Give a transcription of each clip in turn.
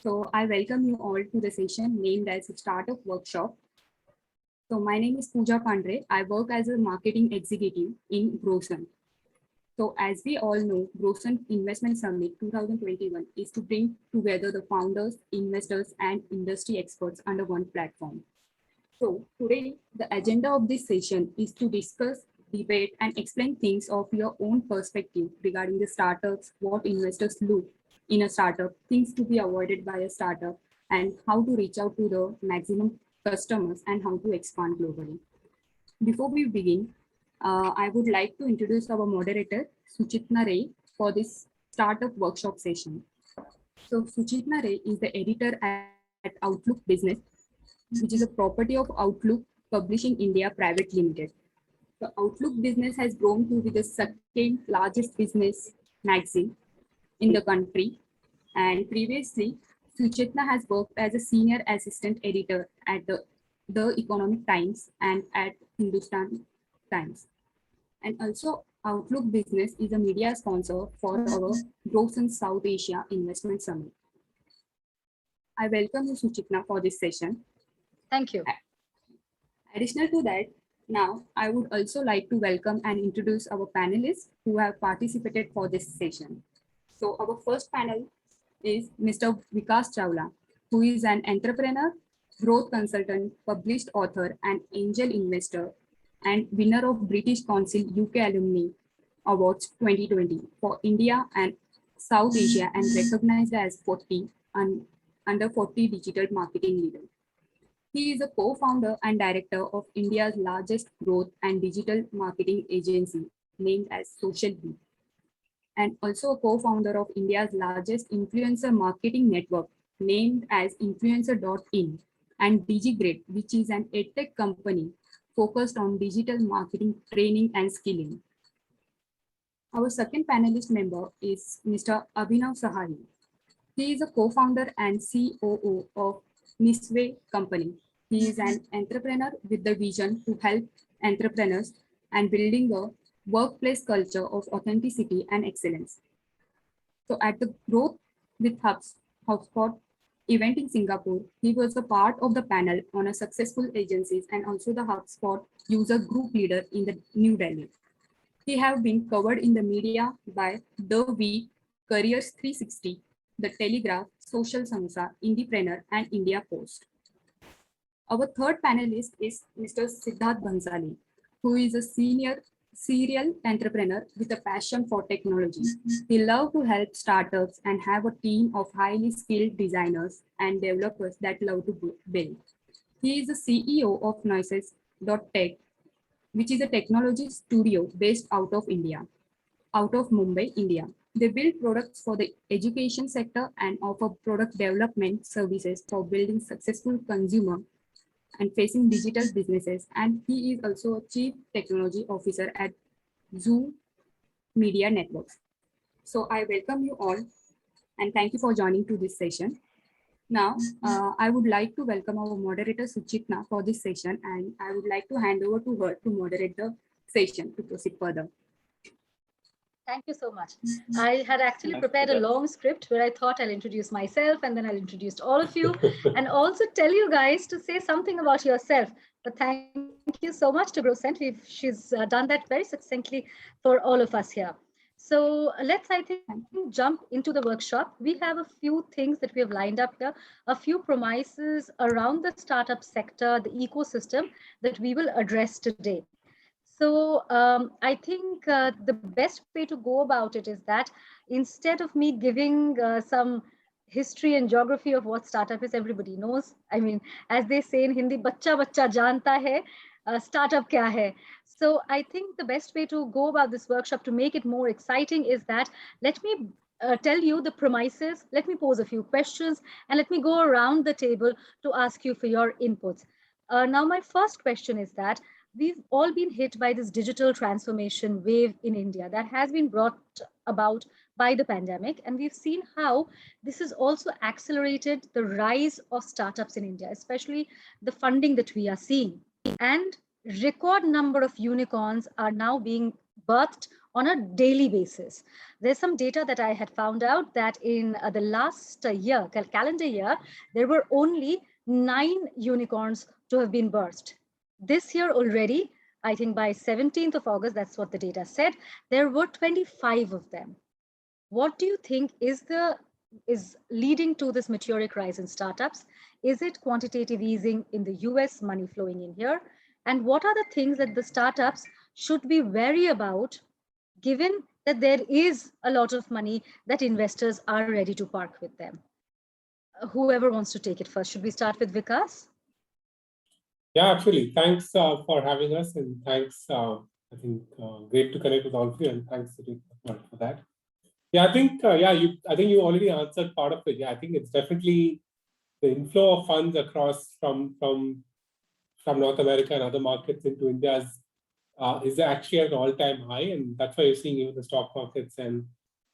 So I welcome you all to the session named as a Startup Workshop. So my name is Pooja Pandre. I work as a marketing executive in Growcent. So as we all know, Growcent Investment Summit 2021 is to bring together the founders, investors, and industry experts under one platform. So today, the agenda of this session is to discuss, debate, and explain things of your own perspective regarding the startups, what investors look in a startup, things to be avoided by a startup, and how to reach out to the maximum customers and how to expand globally. Before we begin, I would like to introduce our moderator, Suchetana Ray, for this startup workshop session. So Suchetana Ray is the editor at Outlook Business, which is a property of Outlook Publishing India Private Limited. The Outlook Business has grown to be the second largest business magazine in the country. And previously, Suchetana has worked as a senior assistant editor at the Economic Times and at Hindustan Times. And also, Outlook Business is a media sponsor for our Growcent South Asia Investment Summit. I welcome you, Suchetana, for this session. Thank you. Additional to that, now I would also like to welcome and introduce our panelists who have participated for this session. So our first panel is Mr. Vikas Traveler, who is an entrepreneur, growth consultant, published author, and angel investor, and winner of British Council UK Alumni Awards 2020 for India and South Asia, and recognized as 40 and under 40 digital marketing leader. He is a co-founder and director of India's largest growth and digital marketing agency named as Social Bee, and also a co-founder of India's largest influencer marketing network named as Influencer.in, and DigiGrid, which is an edtech company focused on digital marketing training and skilling. Our second panelist member is Mr. Abhinav Sahai. He is a co-founder and COO of Misway Company. He is an entrepreneur with the vision to help entrepreneurs and building a workplace culture of authenticity and excellence. So at the Growth with HubSpot event in Singapore, he was a part of the panel on a successful agencies and also the HubSpot user group leader in the New Delhi. He have been covered in the media by The Week, Careers 360, The Telegraph, Social Samsa, Indiepreneur, and India Post. Our third panelist is Mr. Siddharth Bhansali, who is a senior serial entrepreneur with a passion for technology. He loves to help startups and have a team of highly skilled designers and developers that love to build. He is the CEO of Noises.tech, which is a technology studio based out of Mumbai, India. They build products for the education sector and offer product development services for building successful consumer and facing digital businesses. And he is also a chief technology officer at Zoom Media Networks. So I welcome you all and thank you for joining to this session. Now, I would like to welcome our moderator Suchetana for this session, and I would like to hand over to her to moderate the session to proceed further. Thank you so much. I had actually prepared a long script where I thought I'll introduce myself and then I'll introduce all of you and also tell you guys to say something about yourself. But thank you so much to Growcent. She's done that very succinctly for all of us here. So let's, I think, jump into the workshop. We have a few things that we have lined up here, a few promises around the startup sector, the ecosystem that we will address today. So I think the best way to go about it is that instead of me giving some history and geography of what startup is, everybody knows. I mean, as they say in Hindi, "Bachcha bachcha janta hai, startup kya hai." So I think the best way to go about this workshop to make it more exciting is that let me tell you the premises, let me pose a few questions, and let me go around the table to ask you for your inputs. Now, my first question is that we've all been hit by this digital transformation wave in India that has been brought about by the pandemic. And we've seen how this has also accelerated the rise of startups in India, especially the funding that we are seeing. And record number of unicorns are now being birthed on a daily basis. There's some data that I had found out that in the last year, calendar year, there were only 9 unicorns to have been birthed. This year already, I think by 17th of August, that's what the data said, there were 25 of them. What do you think is leading to this meteoric rise in startups? Is it quantitative easing in the US, money flowing in here? And what are the things that the startups should be wary about, given that there is a lot of money that investors are ready to park with them? Whoever wants to take it first. Should we start with Vikas? Yeah, absolutely. Thanks for having us, and thanks. I think great to connect with all of you, and thanks for that. Yeah, I think I think you already answered part of it. Yeah, I think it's definitely the inflow of funds across from North America and other markets into India is actually at an all-time high, and that's why you're seeing even the stock markets and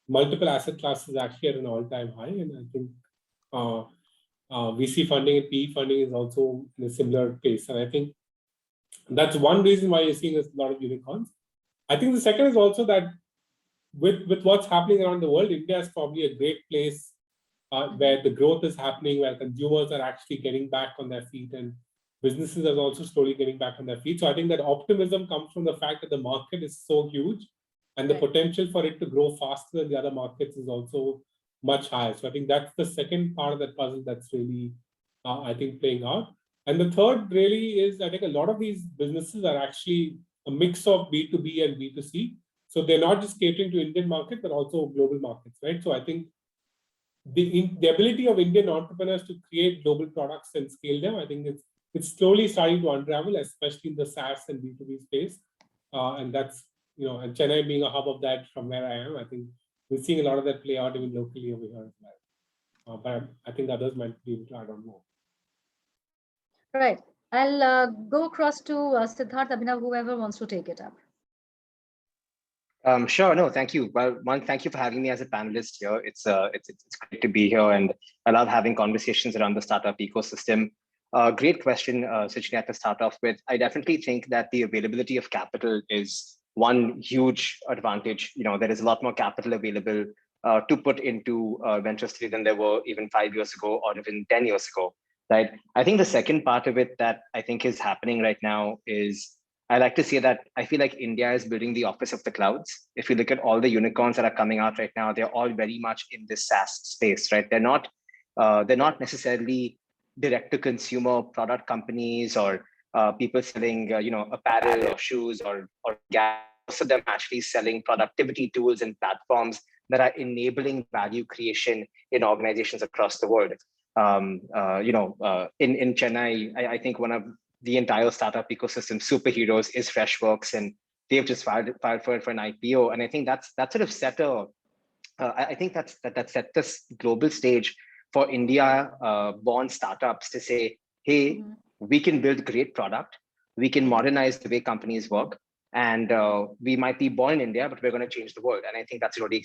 multiple asset classes actually at an all-time high. And I think VC funding and PE funding is also in a similar pace, and I think that's one reason why you're seeing a lot of unicorns. I think the second is also that with what's happening around the world, India is probably a great place where the growth is happening, where consumers are actually getting back on their feet, and businesses are also slowly getting back on their feet. So I think that optimism comes from the fact that the market is so huge, and the potential for it to grow faster than the other markets is also much higher. So I think that's the second part of that puzzle that's really, I think, playing out. And the third really is, I think a lot of these businesses are actually a mix of B2B and B2C. So they're not just catering to Indian market, but also global markets, right? So I think the ability of Indian entrepreneurs to create global products and scale them, I think it's slowly starting to unravel, especially in the SaaS and B2B space. And that's, and Chennai being a hub of that from where I am, I think we're seeing a lot of that play out even locally over here as well. But I think others might be able to add on more. Right. I'll go across to Siddharth, Abhinav, whoever wants to take it up. Sure. No, thank you. Well, one, thank you for having me as a panelist here. It's great to be here, and I love having conversations around the startup ecosystem. Great question, Suchetana, to start off with. I definitely think that the availability of capital is one huge advantage. There is a lot more capital available to put into venture study than there were even 5 years ago or even 10 years ago, right? I think the second part of it that I think is happening right now is, I like to say that I feel like India is building the office of the clouds. If you look at all the unicorns that are coming out right now, they're all very much in this SaaS space, right? They're not necessarily direct to consumer product companies or people selling, apparel or shoes or gas. Most of them actually selling productivity tools and platforms that are enabling value creation in organizations across the world. In Chennai, I think one of the entire startup ecosystem superheroes is Freshworks, and they've just filed for an IPO. And I think that sort of set that set this global stage for India born startups to say, hey, we can build great product, we can modernize the way companies work, and we might be born in India, but we're going to change the world. And I think that's a really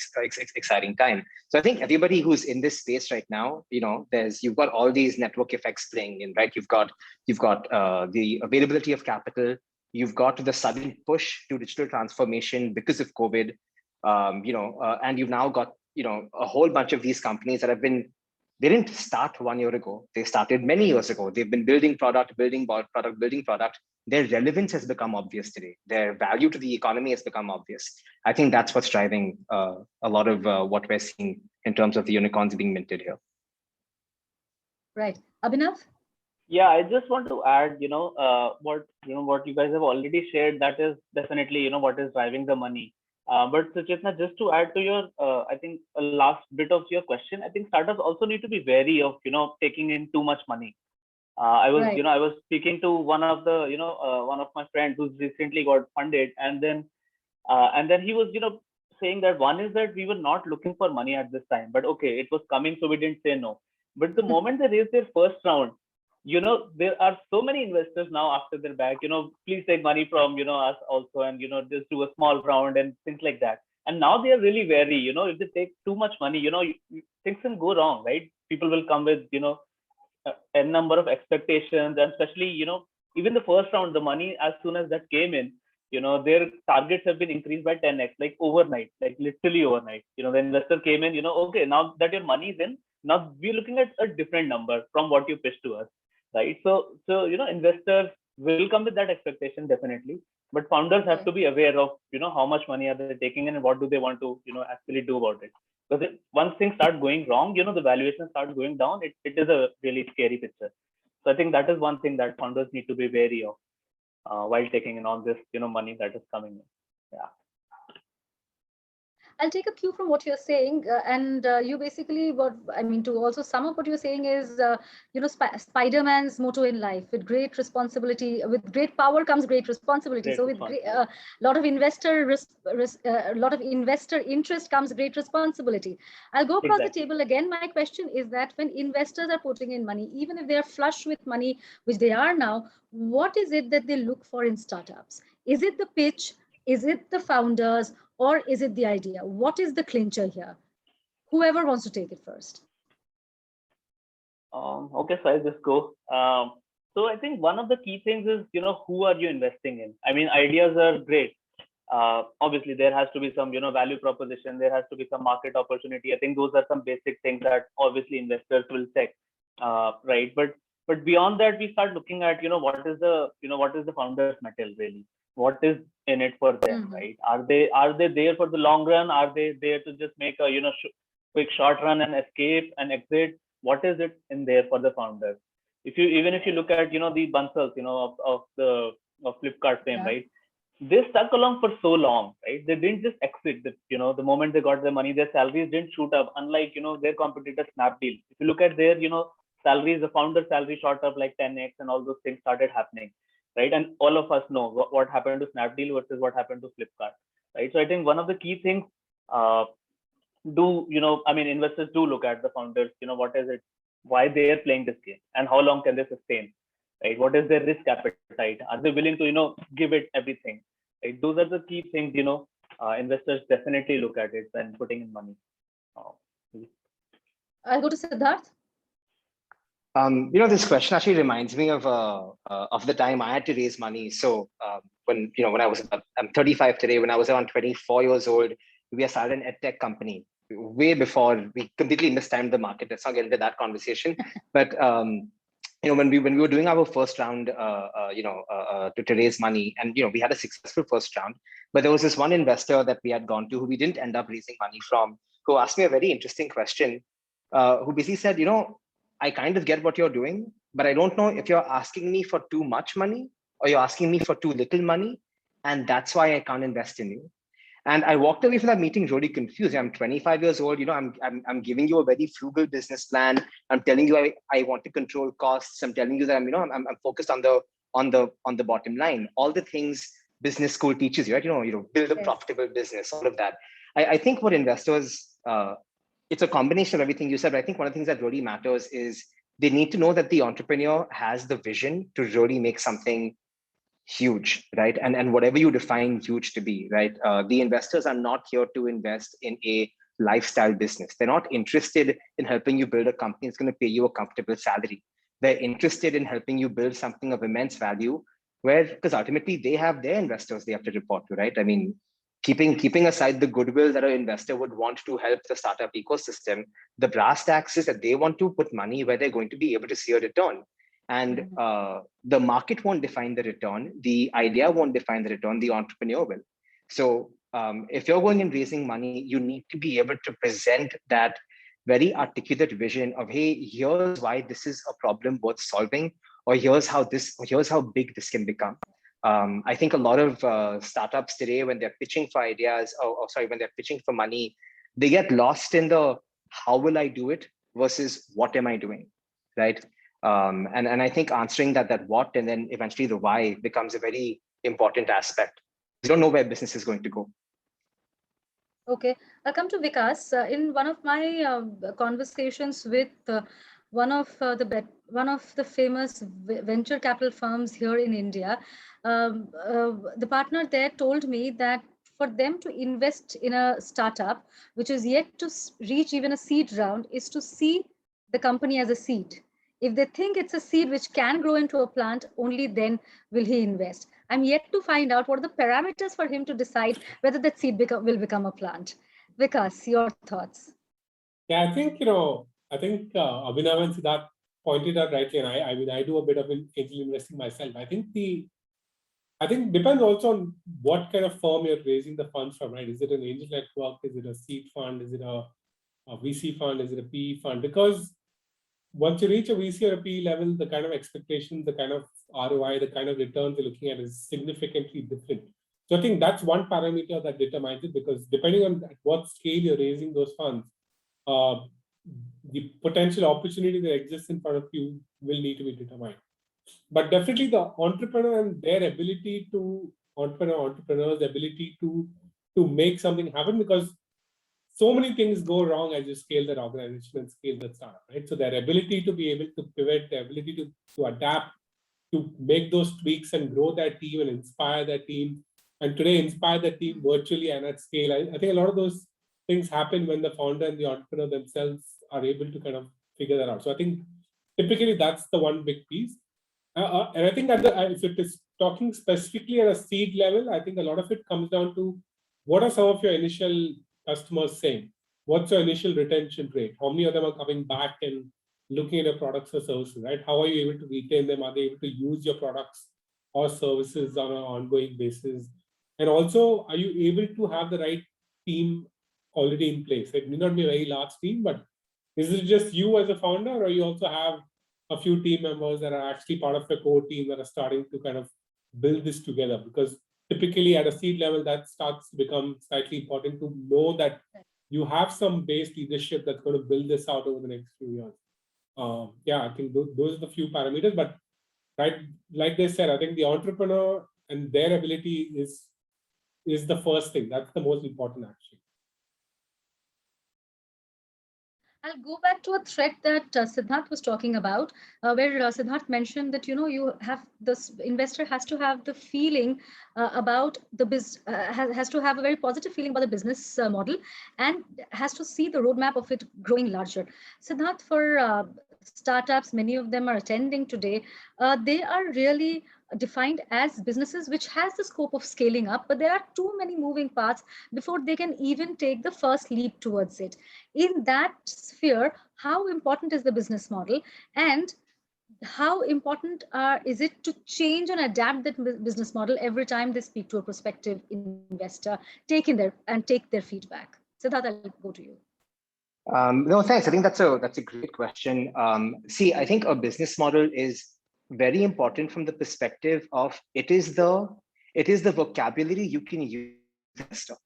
exciting time. So I think everybody who's in this space right now, you've got all these network effects playing in, right? You've got the availability of capital, you've got the sudden push to digital transformation because of COVID, and you've now got a whole bunch of these companies that they didn't start 1 year ago. They started many years ago. They've been building product. Their relevance has become obvious today. Their value to the economy has become obvious. I think that's what's driving a lot of what we're seeing in terms of the unicorns being minted here. Right. Abhinav? Yeah, I just want to add, what you guys have already shared, that is definitely, what is driving the money. But Suchetana, just to add to your, I think a last bit of your question, I think startups also need to be wary of, taking in too much money. I was speaking to one of my friends who's recently got funded, and then he was, saying that one is that we were not looking for money at this time, but okay, it was coming, so we didn't say no. But the moment they raised their first round, there are so many investors now after their bag, please take money from, us also, and, just do a small round and things like that. And now they are really wary, if they take too much money, things can go wrong, right? People will come with, a number of expectations, and especially, even the first round, the money, as soon as that came in, their targets have been increased by 10x, like overnight, like literally overnight. The investor came in, okay, now that your money is in, now we're looking at a different number from what you pitched to us, right? So investors will come with that expectation, definitely, but founders have to be aware of, how much money are they taking in and what do they want to, actually do about it. Because once things start going wrong, the valuation starts going down, it is a really scary picture. So I think that is one thing that founders need to be wary of while taking in on this, money that is coming in. Yeah. I'll take a cue from what you're saying, and you basically, to also sum up what you're saying is, Spider-Man's motto in life: with great responsibility, with great power comes great responsibility. So with a lot of investor interest comes great responsibility. I'll go across the table again. My question is that when investors are putting in money, even if they're flush with money, which they are now, what is it that they look for in startups? Is it the pitch? Is it the founders? Or is it the idea? What is the clincher here? Whoever wants to take it first. Okay, so I'll just go. So I think one of the key things is, who are you investing in? I mean, ideas are great. Obviously, there has to be some, value proposition. There has to be some market opportunity. I think those are some basic things that obviously investors will check, right? But beyond that, we start looking at, what is the founder's metal really? What is in it for them, right? Are they there for the long run? Are they there to just make a quick short run and escape and exit? What is it in there for the founders? Even if you look at the Bansals of Flipkart fame, right? They stuck along for so long, right? They didn't just exit. The moment they got their money, their salaries didn't shoot up. Unlike their competitor Snapdeal. If you look at their salaries, the founder salary shot up like 10x, and all those things started happening. Right, and all of us know what happened to Snapdeal versus what happened to Flipkart, right? So I think one of the key things, investors do look at the founders. What is it? Why they are playing this game, and how long can they sustain? Right? What is their risk appetite? Are they willing to give it everything? Right? Those are the key things. Investors definitely look at it when putting in money. I'll go to Siddharth. This question actually reminds me of the time I had to raise money. So when I was, I'm 35 today, when I was around 24 years old, we started an edtech company way before we completely mistimed the market. Let's not get into that conversation. But when we were doing our first round, to raise money, and we had a successful first round, but there was this one investor that we had gone to who we didn't end up raising money from, who asked me a very interesting question, who basically said, I kind of get what you're doing, but I don't know if you're asking me for too much money or you're asking me for too little money. And that's why I can't invest in you. And I walked away from that meeting really confused. I'm 25 years old. I'm giving you a very frugal business plan. I'm telling you I want to control costs. I'm telling you that I'm focused on the bottom line. All the things business school teaches you, right? Build a profitable business, all of that. I think what investors, it's a combination of everything you said, but I think one of the things that really matters is they need to know that the entrepreneur has the vision to really make something huge, right? And whatever you define huge to be, right? The investors are not here to invest in a lifestyle business. They're not interested in helping you build a company that's going to pay you a comfortable salary. They're interested in helping you build something of immense value, because ultimately they have their investors they have to report to, right? I mean, keeping aside the goodwill that an investor would want to help the startup ecosystem, the brass tacks is that they want to put money where they're going to be able to see a return. And the market won't define the return. The idea won't define the return. The entrepreneur will. So if you're going and raising money, you need to be able to present that very articulate vision of, hey, here's why this is a problem worth solving, or here's how big this can become. I think a lot of startups today, when they're pitching for ideas, when they're pitching for money, they get lost in the how will I do it versus what am I doing, right? And I think answering that what and then eventually the why becomes a very important aspect. You don't know where business is going to go. Okay, I'll come to Vikas. In one of my conversations with one of the famous venture capital firms here in India, the partner there told me that for them to invest in a startup which is yet to reach even a seed round is to see the company as a seed. If they think it's a seed which can grow into a plant, only then will he invest. I'm yet to find out what are the parameters for him to decide whether that seed will become a plant. Vikas, your thoughts? Yeah, I think, Abhinav and Siddharth pointed out rightly, and I mean, I do a bit of angel investing myself. I think depends also on what kind of firm you're raising the funds from, right? Is it an angel network? Is it a seed fund? Is it a VC fund? Is it a PE fund? Because once you reach a VC or a PE level, the kind of expectations, the kind of ROI, the kind of returns you're looking at is significantly different. So I think that's one parameter that determines it, because depending on at what scale you're raising those funds, the potential opportunity that exists in front of you will need to be determined. But definitely the entrepreneur and their ability to entrepreneurs' ability to make something happen, because so many things go wrong as you scale that organization and scale that startup, right? So their ability to be able to pivot, their ability to adapt, to make those tweaks and grow that team and inspire that team, and today inspire that team virtually and at scale. I think a lot of those things happen when the founder and the entrepreneur themselves are able to kind of figure that out. So I think typically that's the one big piece. And I think that if it is talking specifically at a seed level, I think a lot of it comes down to what are some of your initial customers saying? What's your initial retention rate? How many of them are coming back and looking at your products or services, right? How are you able to retain them? Are they able to use your products or services on an ongoing basis? And also, are you able to have the right team already in place? It may not be a very large team, but is it just you as a founder, or you also have a few team members that are actually part of your core team that are starting to kind of build this together? Because typically at a seed level, that starts to become slightly important to know that you have some base leadership that's going to build this out over the next few years. Yeah, I think those are the few parameters, but right, like they said, I think the entrepreneur and their ability is the first thing. That's the most important, actually. I'll go back to a thread that Siddharth was talking about, where Siddharth mentioned that, you have this investor has to have the feeling about the business, has to have a very positive feeling about the business model, and has to see the roadmap of it growing larger. Siddharth, for startups, many of them are attending today, they are really defined as businesses which has the scope of scaling up, but there are too many moving parts before they can even take the first leap towards it. In that sphere, how important is the business model, and how important is it to change and adapt that business model every time they speak to a prospective investor, take their feedback? Siddharth, I'll go to you. No, thanks. I think that's a great question. See, I think a business model is very important from the perspective of it is the vocabulary you can use as an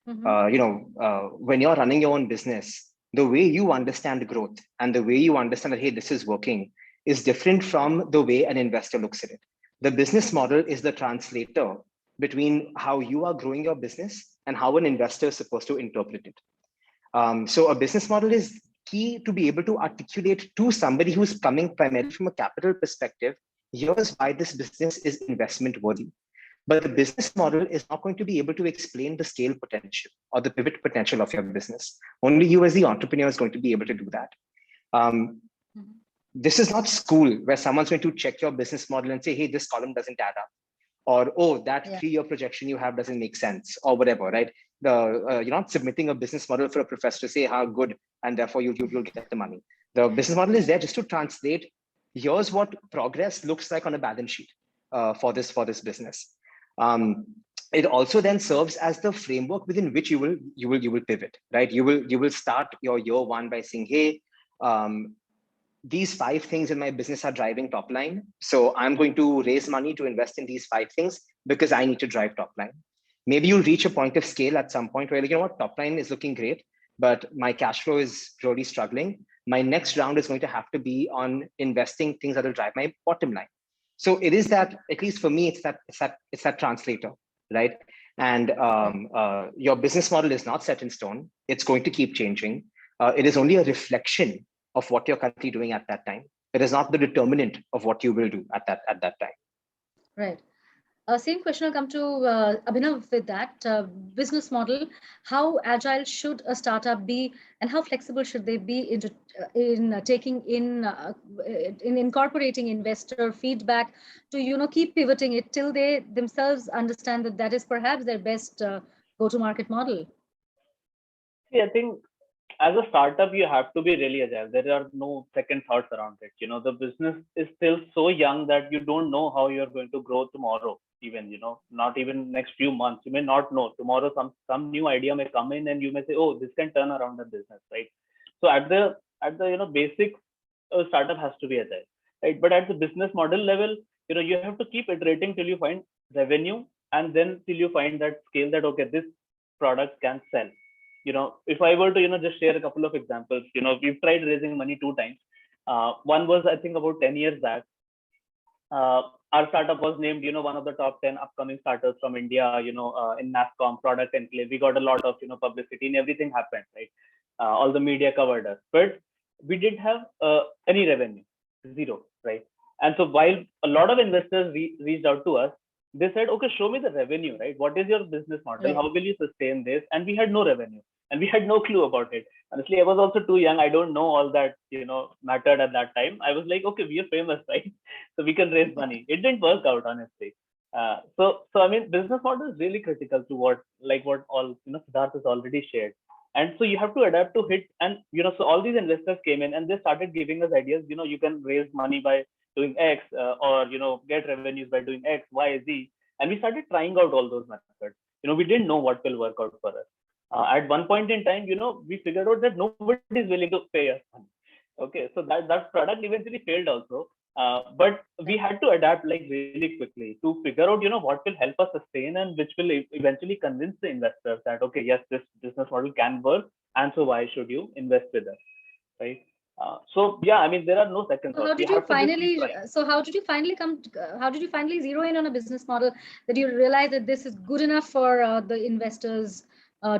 investor. When you're running your own business, the way you understand growth and the way you understand that, hey, this is working, is different from the way an investor looks at it. The business model is the translator between how you are growing your business and how an investor is supposed to interpret it. So a business model is key to be able to articulate to somebody who's coming primarily from a capital perspective, here's why this business is investment worthy. But the business model is not going to be able to explain the scale potential or the pivot potential of your business. Only you as the entrepreneur is going to be able to do that. This is not school where someone's going to check your business model and say, hey, this column doesn't add up. Or, oh, that 3-year projection you have doesn't make sense, or whatever, right? You're not submitting a business model for a professor to say how good, and therefore you'll get the money. The business model is there just to translate, here's what progress looks like on a balance sheet for this business. It also then serves as the framework within which you will pivot, right? You will start your year one by saying, hey, these 5 things in my business are driving top line. So I'm going to raise money to invest in these 5 things because I need to drive top line. Maybe you'll reach a point of scale at some point where, you know what, top line is looking great, but my cash flow is really struggling. My next round is going to have to be on investing things that will drive my bottom line. So it is that, at least for me, it's that translator, right? And your business model is not set in stone. It's going to keep changing. It is only a reflection of what you're currently doing at that time. It is not the determinant of what you will do at that time. Right. Same question will come to Abhinav with that business model. How agile should a startup be, and how flexible should they be in taking in incorporating investor feedback to keep pivoting it till they themselves understand that that is perhaps their best go-to-market model. See, I think as a startup, you have to be really agile. There are no second thoughts around it. The business is still so young that you don't know how you're going to grow tomorrow. Even not even next few months. You may not know tomorrow. Some new idea may come in, and you may say, "Oh, this can turn around the business," right? So at the basic, a startup has to be agile, right? But at the business model level, you have to keep iterating till you find revenue, and then till you find that scale that okay, this product can sell. If I were to just share a couple of examples, we've tried raising money 2 times. One was, I think, about 10 years back. Our startup was named one of the top 10 upcoming startups from India, in NASSCOM product enclave. We got a lot of publicity, and everything happened, right? All the media covered us, but we didn't have any revenue, zero, right? And so while a lot of investors reached out to us, they said, okay, show me the revenue, right? What is your business model? Right. How will you sustain this? And we had no revenue, and we had no clue about it. Honestly, I was also too young. I don't know all that mattered at that time. I was like, okay, we are famous, right? So we can raise money. It didn't work out, honestly. So I mean, business model is really critical to what all Siddharth has already shared. And so you have to adapt to hit, and so all these investors came in and they started giving us ideas. You can raise money by doing X, or get revenues by doing X, Y, Z. And we started trying out all those methods. We didn't know what will work out for us. At one point in time, we figured out that nobody is willing to pay us money. Okay, so that product eventually failed also. But we had to adapt like really quickly to figure out, what will help us sustain, and which will eventually convince the investors that, okay, yes, this business model can work. And so why should you invest with us, right? So yeah, I mean, there are no second So thoughts. how did We you have to just keep finally? trying. So how did you finally how did you finally zero in on a business model that you realize that this is good enough for the investors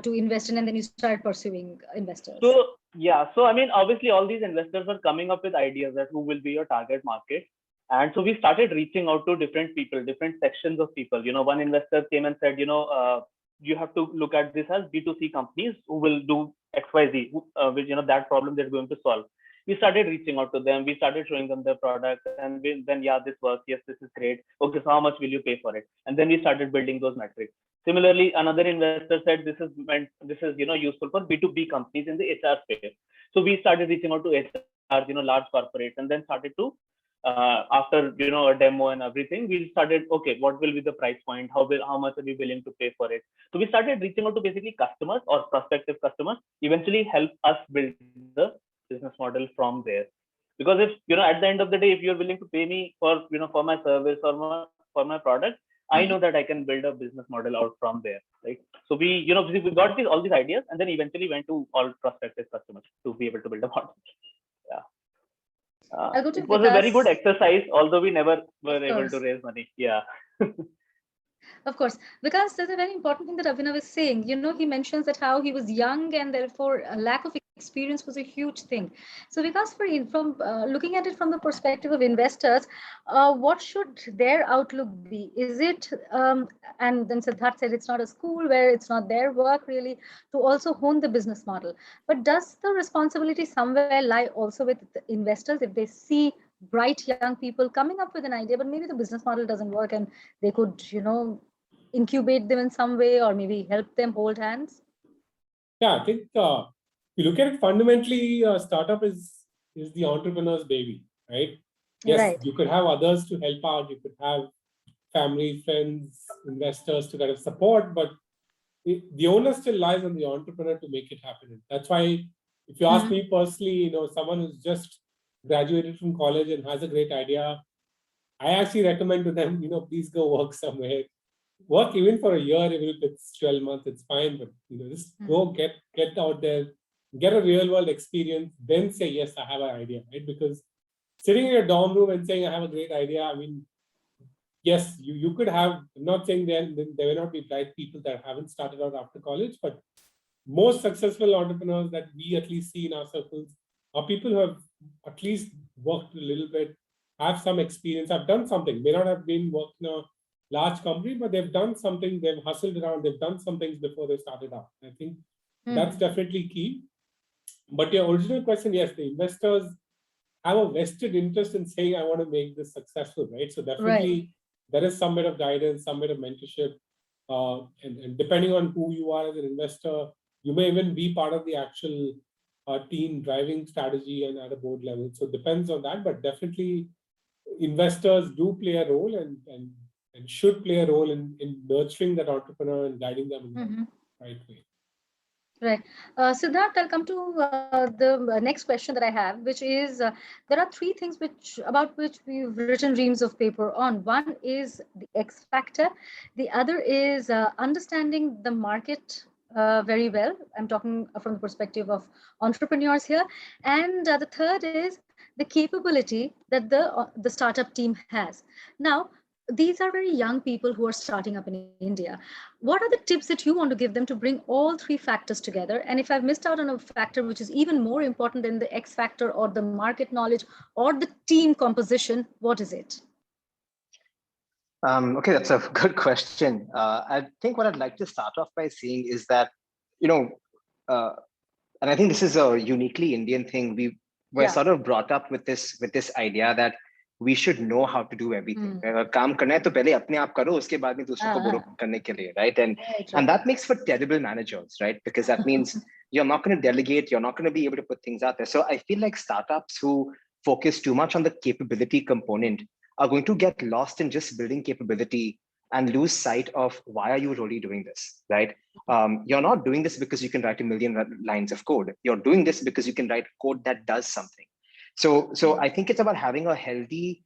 to invest in, and then you start pursuing investors? So yeah, so I mean, obviously, all these investors were coming up with ideas that who will be your target market, and so we started reaching out to different people, different sections of people. One investor came and said, you have to look at this as B2C companies who will do XYZ, which that problem they're going to solve. We started reaching out to them. We started showing them their product, and then yeah, this works. Yes, this is great. Okay, so how much will you pay for it? And then we started building those metrics. Similarly, another investor said this is useful for B2B companies in the HR space. So we started reaching out to HR, large corporates, and then started to after a demo and everything, we started, okay, what will be the price point? How much are we willing to pay for it? So we started reaching out to basically customers or prospective customers, eventually help us build the business model from there. Because if at the end of the day, if you're willing to pay me for for my service or for my product, I know that I can build a business model out from there, right? So we got all these ideas, and then eventually went to all prospective customers to be able to build a model. Yeah. I'll go to It was a very good Vikas. exercise, although we never were Of able to course. raise money. Yeah. Of course, because there's a very important thing that Abhinav is saying. He mentions that how he was young and therefore a lack of experience was a huge thing. So, because from looking at it from the perspective of investors, what should their outlook be? Is it, and then Siddharth said it's not a school where it's not their work really to also hone the business model. But does the responsibility somewhere lie also with the investors if they see bright young people coming up with an idea, but maybe the business model doesn't work and they could, incubate them in some way or maybe help them hold hands? Yeah, I think you look at it fundamentally, startup is the entrepreneur's baby, right? Yes, Right. you could have others to help out. You could have family, friends, investors to kind of support, but the onus still lies on the entrepreneur to make it happen. That's why, if you ask me personally, someone who's just graduated from college and has a great idea, I actually recommend to them, please go work somewhere. Work even for a year, even if it's 12 months, it's fine. But just go get out there, get a real world experience, then say, yes, I have an idea, right? Because sitting in your dorm room and saying I have a great idea, I mean, yes, you could have, I'm not saying there may not be bright people that haven't started out after college, but most successful entrepreneurs that we at least see in our circles are people who have at least worked a little bit, have some experience, have done something, may not have been working large company, but they've done something, they've hustled around, they've done some things before they started up. I think that's definitely key. But your original question, yes, the investors have a vested interest in saying, I want to make this successful, right? So definitely there is some bit of guidance, some bit of mentorship. And depending on who you are as an investor, you may even be part of the actual team driving strategy and at a board level. So it depends on that, but definitely investors do play a role and should play a role in nurturing that entrepreneur and guiding them in the right way. Right. Siddharth, I'll come to the next question that I have, which is there are three things about which we've written reams of paper on. One is the X factor. The other is understanding the market very well. I'm talking from the perspective of entrepreneurs here. And the third is the capability that the startup team has. Now, these are very young people who are starting up in India. What are the tips that you want to give them to bring all three factors together? And if I've missed out on a factor which is even more important than the X factor or the market knowledge or the team composition, what is it? Okay, that's a good question. I think what I'd like to start off by saying is that, and I think this is a uniquely Indian thing. We're sort of brought up with this idea that we should know how to do everything. काम करना है तो पहले अपने आप करो, उसके बाद में दूसरों को बोलो करने के लिए, right? And that makes for terrible managers, right? Because that means you're not going to delegate, you're not going to be able to put things out there. So I feel like startups who focus too much on the capability component are going to get lost in just building capability and lose sight of why are you really doing this, right? You're not doing this because you can write 1 million lines of code. You're doing this because you can write code that does something. So I think it's about having a healthy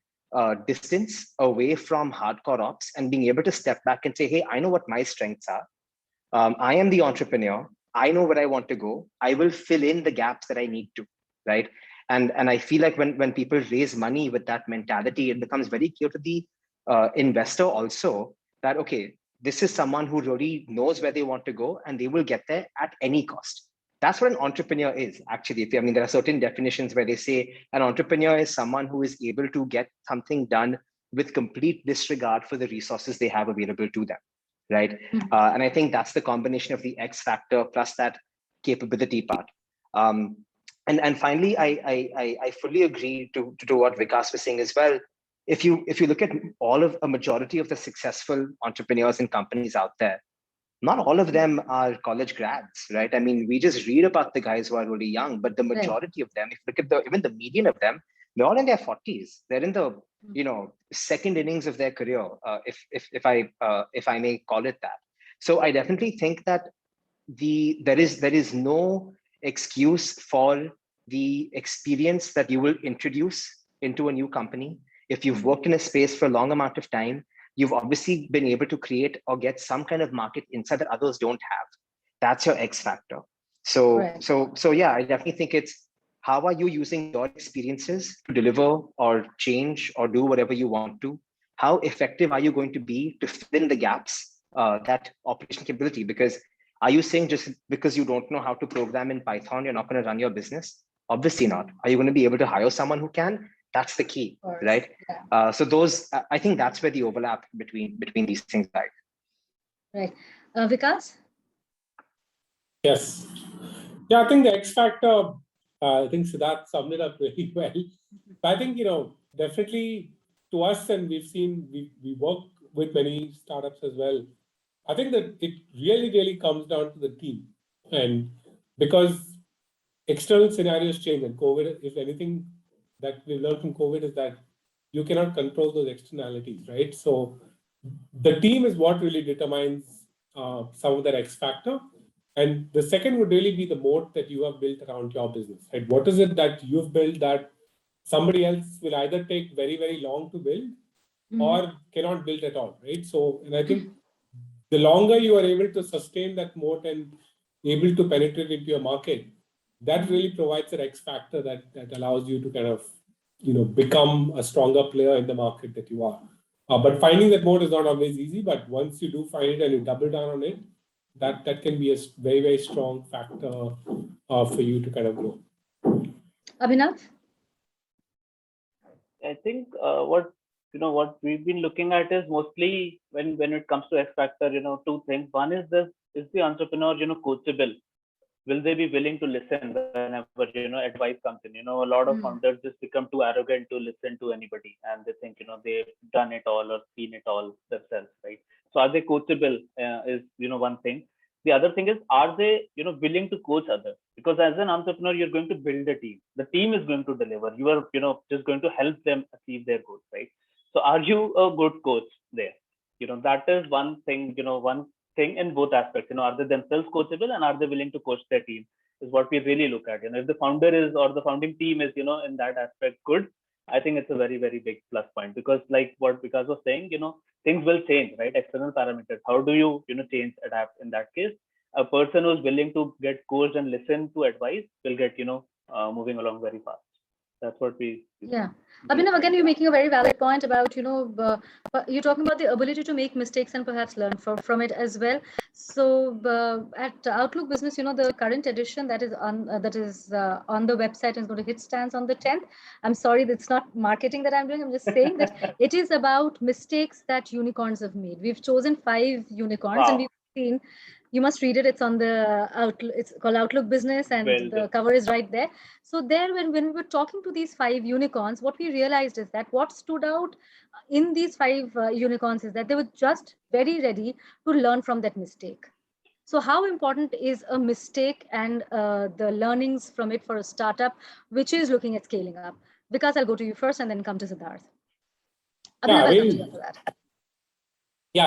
distance away from hardcore ops and being able to step back and say, hey, I know what my strengths are. I am the entrepreneur. I know where I want to go. I will fill in the gaps that I need to, right? And I feel like when people raise money with that mentality, it becomes very clear to the investor also that, okay, this is someone who really knows where they want to go and they will get there at any cost. That's what an entrepreneur is, actually. I mean, there are certain definitions where they say an entrepreneur is someone who is able to get something done with complete disregard for the resources they have available to them, right? And I think that's the combination of the X factor plus that capability part. And finally, I fully agree to what Vikas was saying as well. If you look at a majority of the successful entrepreneurs and companies out there, not all of them are college grads, right? I mean, we just read about the guys who are really young, but the majority of them, if you look at even the median of them, they're all in their 40s. They're in the second innings of their career, if I may call it that. So I definitely think that there is no excuse for the experience that you will introduce into a new company. If you've worked in a space for a long amount of time, you've obviously been able to create or get some kind of market insight that others don't have. That's your X factor. So yeah, I definitely think it's how are you using your experiences to deliver or change or do whatever you want to? How effective are you going to be to fill in the gaps, that operational capability? Because are you saying just because you don't know how to program in Python, you're not going to run your business? Obviously not. Are you going to be able to hire someone who can? That's the key, right? Yeah. So I think that's where the overlap between these things lies. Right. Vikas? Yes. Yeah, I think the X factor, I think Siddharth summed it up really well. But I think, definitely to us, and we work with many startups as well. I think that it really, really comes down to the team. And because external scenarios change, and COVID, if anything that we learned from COVID is that you cannot control those externalities, right? So the team is what really determines some of that X factor. And the second would really be the moat that you have built around your business, right? What is it that you've built that somebody else will either take very, very long to build or cannot build at all, right? So, and I think the longer you are able to sustain that moat and able to penetrate into your market, that really provides an X factor that allows you to kind of, become a stronger player in the market that you are. But finding that moat is not always easy, but once you do find it and you double down on it, that can be a very, very strong factor for you to kind of grow. Abhinav? I think what what we've been looking at is mostly when it comes to X factor, two things. One is this: is the entrepreneur, coachable? Will they be willing to listen whenever advice comes in? A lot of founders just become too arrogant to listen to anybody, and they think they've done it all or seen it all themselves, right? So are they coachable? Is one thing. The other thing is, are they willing to coach others? Because as an entrepreneur, you're going to build a team. The team is going to deliver. You are just going to help them achieve their goals, right? So are you a good coach there? That is one thing. One thing in both aspects. Are they themselves coachable, and are they willing to coach their team? Is what we really look at. If the founder is, or the founding team is, in that aspect good, I think it's a very, very big plus point, because like what Vikas was saying, things will change, right? External parameters. How do you, change, adapt in that case? A person who's willing to get coached and listen to advice will get, moving along very fast. That's what we. Yeah. Abhinav, again, you're making a very valid point about, you're talking about the ability to make mistakes and perhaps learn from it as well. So at Outlook Business, the current edition that is on the website is going to hit stands on the 10th. I'm sorry, that's not marketing that I'm doing. I'm just saying that it is about mistakes that unicorns have made. We've chosen 5 unicorns, and we've seen. You must read it. It's on the Outlook. It's called Outlook Business, and the cover is right there. So there, when we were talking to these 5 unicorns, what we realized is that what stood out in these 5 unicorns is that they were just very ready to learn from that mistake. So how important is a mistake and the learnings from it for a startup which is looking at scaling up? Because I'll go to you first and then come to Siddharth. I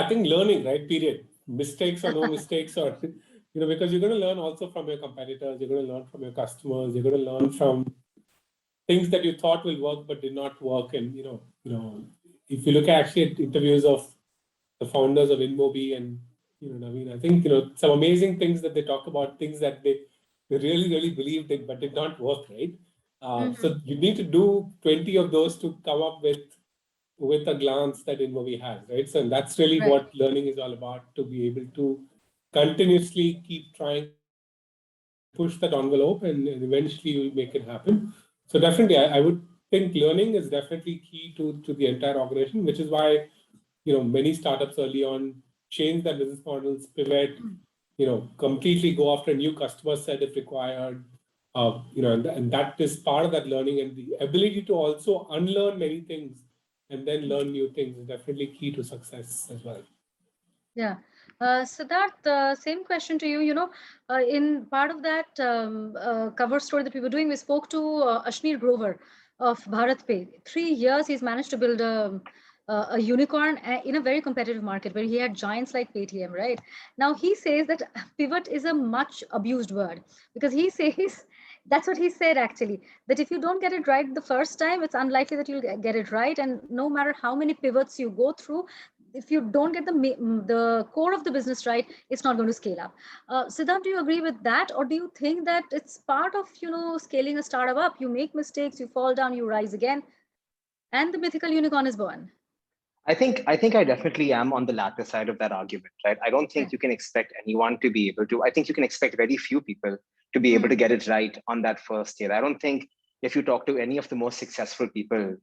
think learning, right? Period. Mistakes or no mistakes, or because you're going to learn also from your competitors, you're going to learn from your customers, you're going to learn from things that you thought will work but did not work. And if you look at actually at interviews of the founders of InMobi and Naveen, I think some amazing things that they talk about, things that they really, really believed in but did not work, right? So you need to do 20 of those to come up with a glance that InMobi has, right? So that's really what learning is all about, to be able to continuously keep trying, push that envelope, and eventually you'll make it happen. So definitely, I would think learning is definitely key to the entire organization, which is why, many startups early on change their business models, pivot, completely go after a new customer set if required. And that is part of that learning, and the ability to also unlearn many things and then learn new things is definitely key to success as well. Yeah. Siddharth, same question to you. In part of that cover story that we were doing, we spoke to Ashmir Grover of BharatPay. 3 years, he's managed to build a unicorn in a very competitive market where he had giants like Paytm, right? Now, he says that pivot is a much abused word, because he says, that's what he said actually, that if you don't get it right the first time, it's unlikely that you'll get it right. And no matter how many pivots you go through, if you don't get the core of the business right, it's not going to scale up. Siddharth, do you agree with that? Or do you think that it's part of, scaling a startup up? You make mistakes, you fall down, you rise again, and the mythical unicorn is born. I think I definitely am on the latter side of that argument, right? I don't think you can expect anyone to be able to. I think you can expect very few people to be able to get it right on that first year. I don't think if you talk to any of the most successful people,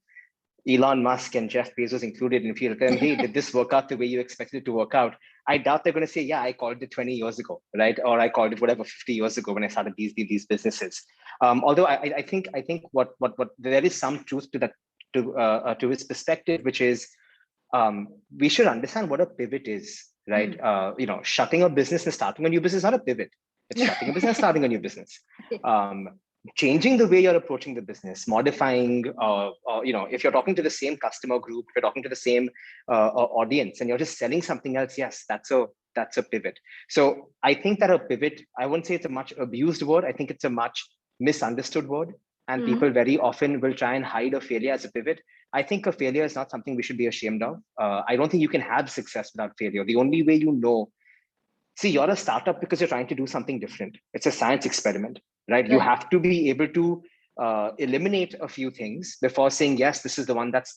Elon Musk and Jeff Bezos included, and if you look at them, hey, did this work out the way you expected it to work out? I doubt they're going to say, yeah, I called it 20 years ago, right? Or I called it whatever 50 years ago when I started these businesses. Although I think what there is some truth to that, to his perspective, which is we should understand what a pivot is, right? Shutting a business and starting a new business is not a pivot. It's shutting a business and starting a new business. Changing the way you're approaching the business, modifying, if you're talking to the same customer group, if you're talking to the same audience, and you're just selling something else, yes, that's a pivot. So I think that a pivot, I wouldn't say it's a much abused word. I think it's a much misunderstood word. And people very often will try and hide a failure as a pivot. I think a failure is not something we should be ashamed of. I don't think you can have success without failure. The only way see, you're a startup because you're trying to do something different. It's a science experiment, right? You have to be able to eliminate a few things before saying, yes, this is the one that's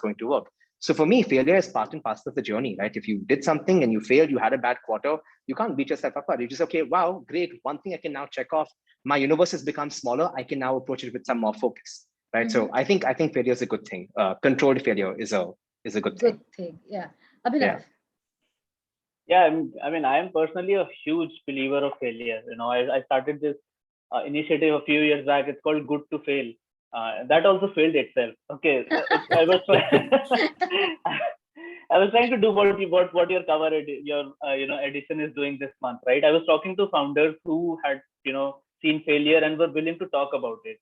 going to work. So for me, failure is part and parcel of the journey, right? If you did something and you failed, you had a bad quarter, you can't beat yourself up. You just, okay, wow, great. One thing I can now check off. My universe has become smaller. I can now approach it with some more focus. right? So I think failure is a good thing. Controlled failure is a good thing. Good thing. Yeah. Abhinav. Yeah, I mean, I am personally a huge believer of failure. I started this initiative a few years back. It's called Good to Fail. That also failed itself. Okay, I was trying, I was trying to do what your cover your edition is doing this month, right? I was talking to founders who had seen failure and were willing to talk about it.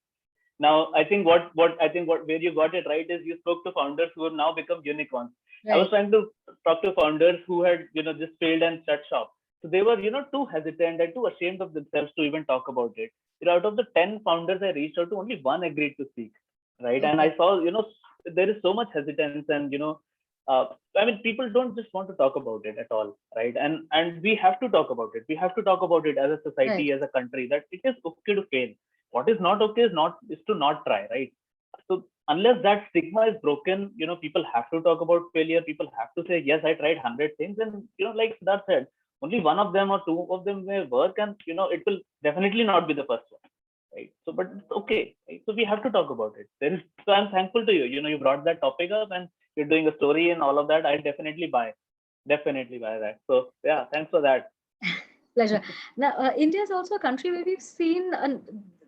Now, I think what where you got it right is you spoke to founders who have now become unicorns. Right. I was trying to talk to founders who had just failed and shut shop. So they were too hesitant and too ashamed of themselves to even talk about it. Out of the 10 founders I reached out to, only one agreed to speak, right? Okay. And I saw there is so much hesitance, and I mean, people don't just want to talk about it at all, right? And we have to talk about it. We have to talk about it as a society, Right. as a country, that it is okay to fail. What is not okay is to not try, right? So unless that stigma is broken, people have to talk about failure. People have to say, yes, I tried 100 things, and like that said, only one of them or two of them may work, and it will definitely not be the first one, right? So, but it's okay, right? So we have to talk about it. So I'm thankful to you. You brought that topic up, and you're doing a story and all of that. I'll definitely buy that. So yeah, thanks for that. Pleasure. Now, India is also a country where we've seen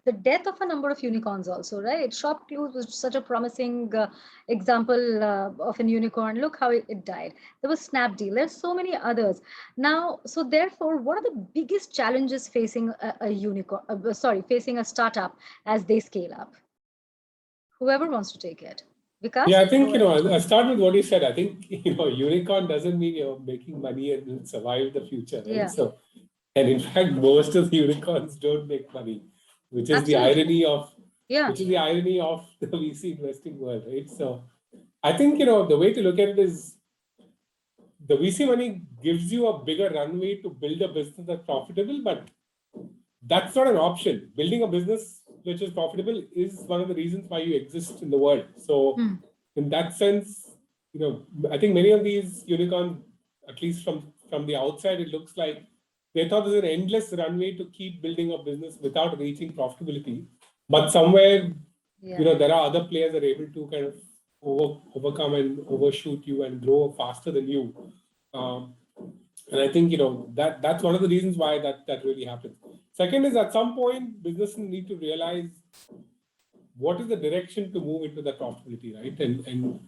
the death of a number of unicorns also, right? Shop Clues was such a promising example of an unicorn. Look how it died. There was Snapdeal. There's so many others. Now, so therefore, what are the biggest challenges facing a unicorn, facing a startup as they scale up? Whoever wants to take it. Vikas? Yeah, I think, I start with what you said. I think, unicorn doesn't mean you're making money and will survive the future, right? Yeah. So, and in fact, most of the unicorns don't make money, which is the irony of the VC investing world, right? So I think, the way to look at it is the VC money gives you a bigger runway to build a business that's profitable, but that's not an option. Building a business which is profitable is one of the reasons why you exist in the world. So in that sense, I think many of these unicorns, at least from the outside, it looks like they thought there's an endless runway to keep building a business without reaching profitability. But somewhere, there are other players that are able to kind of overcome and overshoot you and grow faster than you. And I think, that's one of the reasons why that really happens. Second is, at some point, businesses need to realize what is the direction to move into that profitability, right? And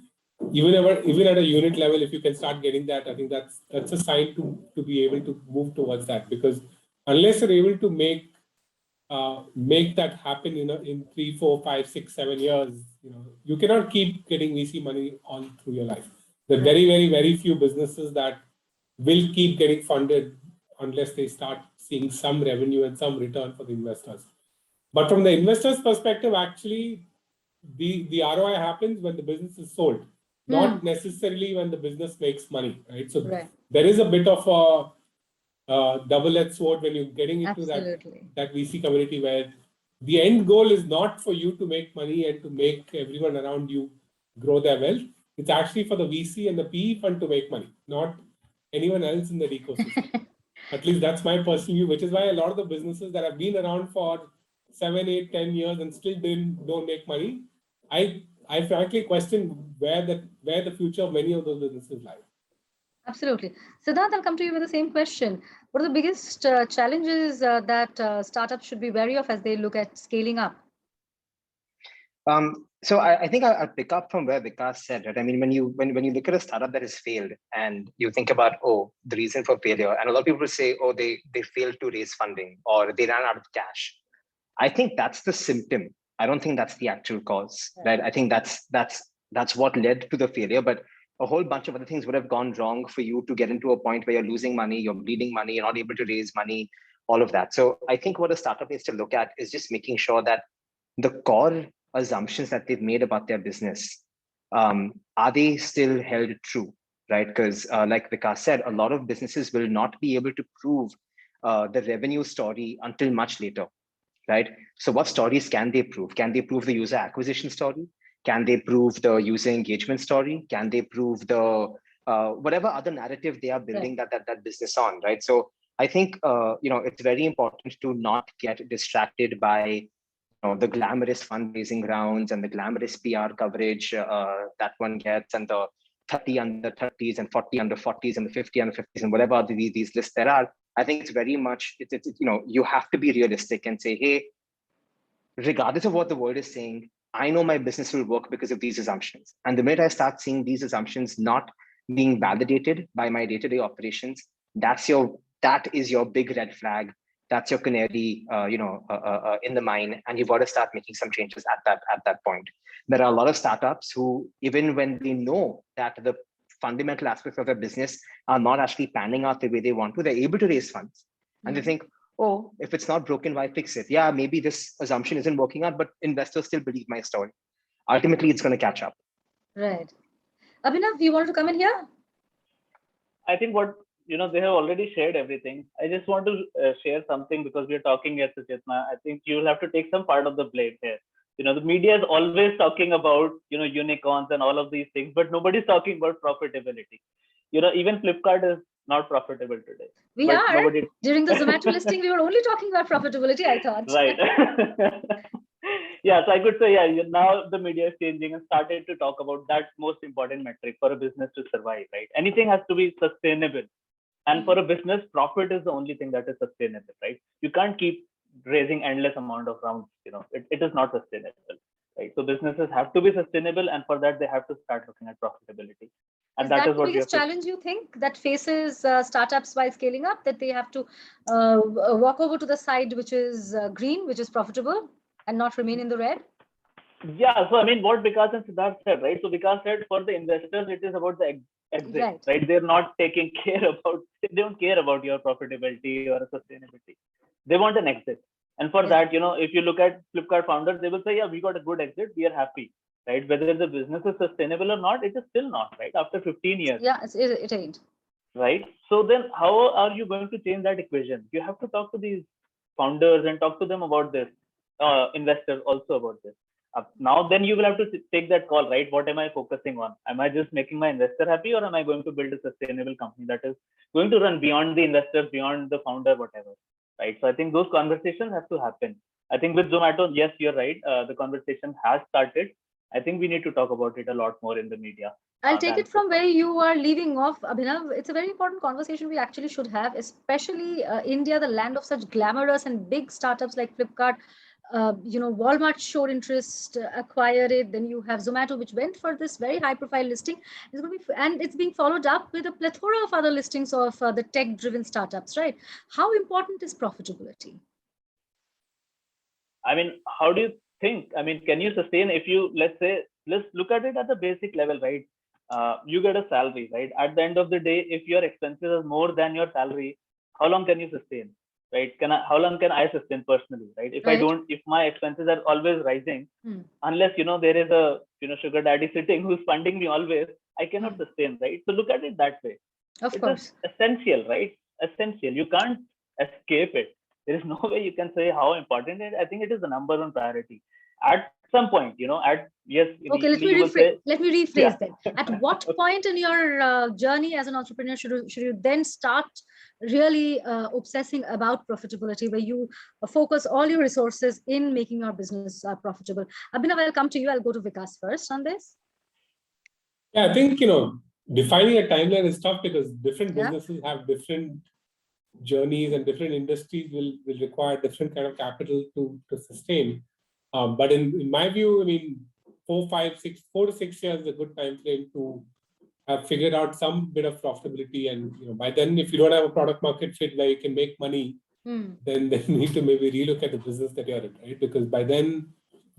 even at a unit level, if you can start getting that, I think that's a sign to be able to move towards that. Because unless you're able to make that happen in 3, 4, 5, 6, 7 years, you cannot keep getting VC money all through your life. There are very, very, very few businesses that will keep getting funded unless they start seeing some revenue and some return for the investors. But from the investor's perspective, actually, the ROI happens when the business is sold, not necessarily when the business makes money, right? So there is a bit of a double-edged sword when you're getting into that VC community, where the end goal is not for you to make money and to make everyone around you grow their wealth. It's actually for the VC and the PE fund to make money, not anyone else in the ecosystem. At least that's my personal view, which is why a lot of the businesses that have been around for 7, 8, 10 years and still don't make money, I frankly question where the future of many of those businesses lie. Absolutely. Siddharth, I'll come to you with the same question. What are the biggest challenges that startups should be wary of as they look at scaling up? So I think I'll pick up from where Vikas said, right? I mean, when you look at a startup that has failed and you think about, the reason for failure, and a lot of people say, they failed to raise funding or they ran out of cash. I think that's the symptom. I don't think that's the actual cause, right? I think that's what led to the failure, but a whole bunch of other things would have gone wrong for you to get into a point where you're losing money, you're bleeding money, you're not able to raise money, all of that. So I think what a startup needs to look at is just making sure that the core assumptions that they've made about their business, are they still held true, right? Because like Vikas said, a lot of businesses will not be able to prove the revenue story until much later, right? So what stories can they prove? Can they prove the user acquisition story? Can they prove the user engagement story? Can they prove the whatever other narrative they are building that business on, right? So I think it's very important to not get distracted by the glamorous fundraising rounds and the glamorous PR coverage that one gets, and the 30 under 30s and 40 under 40s and the 50 under 50s and whatever these lists there are. I think it's very much, you have to be realistic and say, hey, regardless of what the world is saying, I know my business will work because of these assumptions. And the minute I start seeing these assumptions not being validated by my day-to-day operations, that is your big red flag. That's your canary, in the mine, and you've got to start making some changes at that point. There are a lot of startups who, even when they know that the fundamental aspects of their business are not actually panning out the way they want to, they're able to raise funds, and they think, oh, if it's not broken, why fix it? Yeah, maybe this assumption isn't working out, but investors still believe my story. Ultimately, it's going to catch up. Right. Abhinav, you want to come in here? I think they have already shared everything. I just want to share something because we're talking here, Suchetana. I think you'll have to take some part of the blame here. The media is always talking about, unicorns and all of these things, but nobody's talking about profitability. Even Flipkart is not profitable today. We are. During the Zomato listing, we were only talking about profitability, I thought. Right. Yeah, so I could say, now the media is changing and started to talk about that most important metric for a business to survive, right? Anything has to be sustainable. And for a business, profit is the only thing that is sustainable, right? You can't keep raising endless amount of rounds, it is not sustainable, right? So businesses have to be sustainable, and for that, they have to start looking at profitability. And that is what the biggest challenge you think that faces startups while scaling up, that they have to walk over to the side which is green, which is profitable, and not remain in the red? Yeah, so I mean, what Vikas and Siddharth said, right? So Vikas said for the investors, it is about the exit, right? They're not taking care about, they don't care about your profitability or sustainability. They want an exit. And for that, if you look at Flipkart founders, they will say, yeah, we got a good exit, we are happy, right? Whether the business is sustainable or not, it is still not, right? After 15 years. Yeah, it ain't. Right? So then how are you going to change that equation? You have to talk to these founders and talk to them about this, investors also about this. Now, then you will have to take that call, right? What am I focusing on? Am I just making my investor happy, or am I going to build a sustainable company that is going to run beyond the investors, beyond the founder, whatever, right? So I think those conversations have to happen. I think with Zomato, yes, you're right. The conversation has started. I think we need to talk about it a lot more in the media. I'll take it from where you are leaving off, Abhinav. It's a very important conversation we actually should have, especially India, the land of such glamorous and big startups like Flipkart. Walmart showed interest, acquired it. Then you have Zomato, which went for this very high-profile listing. It's going to be, and it's being followed up with a plethora of other listings of the tech-driven startups, right? How important is profitability? I mean, how do you think? I mean, can you sustain if you, let's look at it at the basic level, right? You get a salary, right? At the end of the day, if your expenses are more than your salary, how long can you sustain? Right? How long can I sustain personally? Right? If my expenses are always rising, unless there is a sugar daddy sitting who's funding me always, I cannot sustain, right? So look at it that way. Of course. It's essential, right? Essential. You can't escape it. There is no way you can say how important it is. I think it is the number one priority. At some point, Okay, let me rephrase that. At what point in your journey as an entrepreneur should you then start really obsessing about profitability, where you focus all your resources in making your business profitable? Abhinav, I'll come to you. I'll go to Vikas first on this. Yeah, I think, defining a timeline is tough because different businesses have different journeys, and different industries will require different kind of capital to sustain. But in my view, I mean, 4 to 6 years is a good time frame to have figured out some bit of profitability. And by then, if you don't have a product market fit where you can make money, then you need to maybe relook at the business that you're in, right? Because by then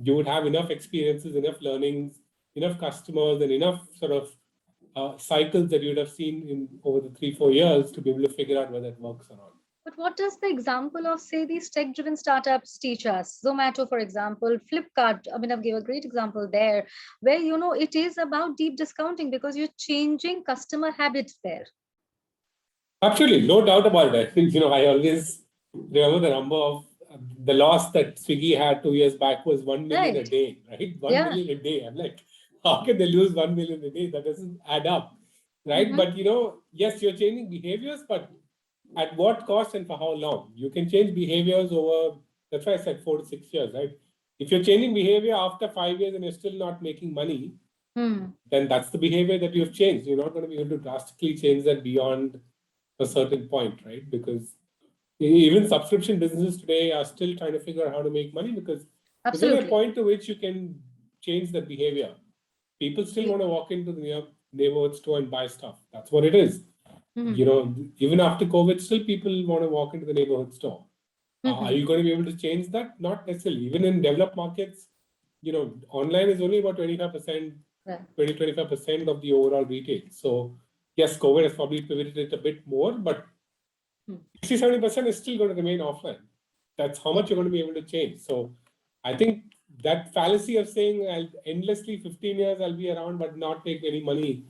you would have enough experiences, enough learnings, enough customers, and enough sort of cycles that you would have seen over the 3-4 years to be able to figure out whether it works or not. But what does the example of, say, these tech-driven startups teach us? Zomato, for example, Flipkart, Abhinav gave a great example there, where, it is about deep discounting because you're changing customer habits there. Absolutely, no doubt about it. I think, I always remember the number of the loss that Swiggy had 2 years back was 1 million a day, right? 1 million a day. I'm like, how can they lose 1 million a day? That doesn't add up, right? But, yes, you're changing behaviors, but at what cost and for how long? You can change behaviors over, that's why I said 4 to 6 years, right? If you're changing behavior after 5 years and you're still not making money, then that's the behavior that you've changed. You're not going to be able to drastically change that beyond a certain point, right? Because even subscription businesses today are still trying to figure out how to make money, because there's only a point to which you can change that behavior. People still want to walk into the neighborhood store and buy stuff. That's what it is. You know, even after COVID, still people want to walk into the neighborhood store. Are you going to be able to change that? Not necessarily. Even in developed markets, you know, online is only about 25%, 20-25% of the overall retail. So yes, COVID has probably pivoted it a bit more, but 60-70% is still going to remain offline. That's how much you're going to be able to change. So I think that fallacy of saying I'll endlessly 15 years I'll be around but not make any money,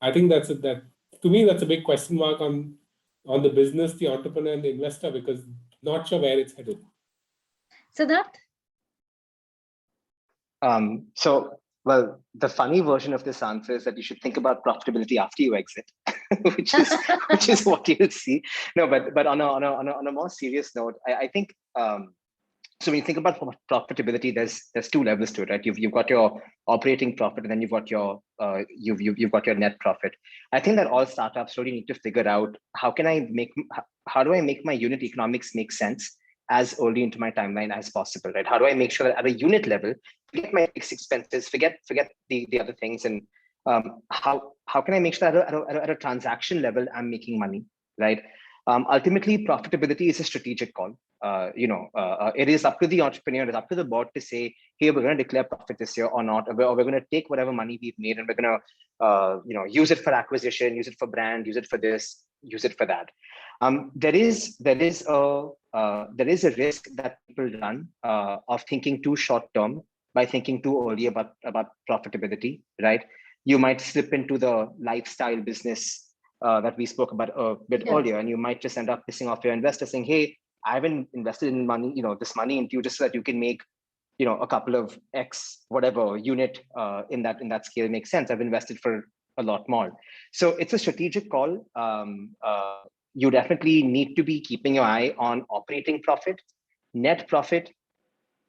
I think that to me that's a big question mark on the business, the entrepreneur, and the investor, because not sure where it's headed. Siddharth? Well, the funny version of this answer is that you should think about profitability after you exit, which is what you'll see. No, but on a more serious note, I think so when you think about profitability, there's two levels to it, right? You've got your operating profit, and then you've got your you've got your net profit. I think that all startups really need to figure out how do I make my unit economics make sense as early into my timeline as possible, right? How do I make sure that at a unit level, forget my fixed expenses, forget the other things, and how can I make sure that at a transaction level I'm making money, right? Ultimately, profitability is a strategic call. It is up to the entrepreneur, it's up to the board to say, hey, we're going to declare profit this year or not, or we're going to take whatever money we've made and we're going to use it for acquisition, use it for brand, use it for this, use it for that. There is a risk that people run of thinking too short term by thinking too early about profitability, right? You might slip into the lifestyle business that we spoke about a bit earlier, and you might just end up pissing off your investor saying, hey, I haven't invested in money, this money into you just so that you can make, a couple of X whatever unit in that scale makes sense. I've invested for a lot more. So it's a strategic call. You definitely need to be keeping your eye on operating profit, net profit.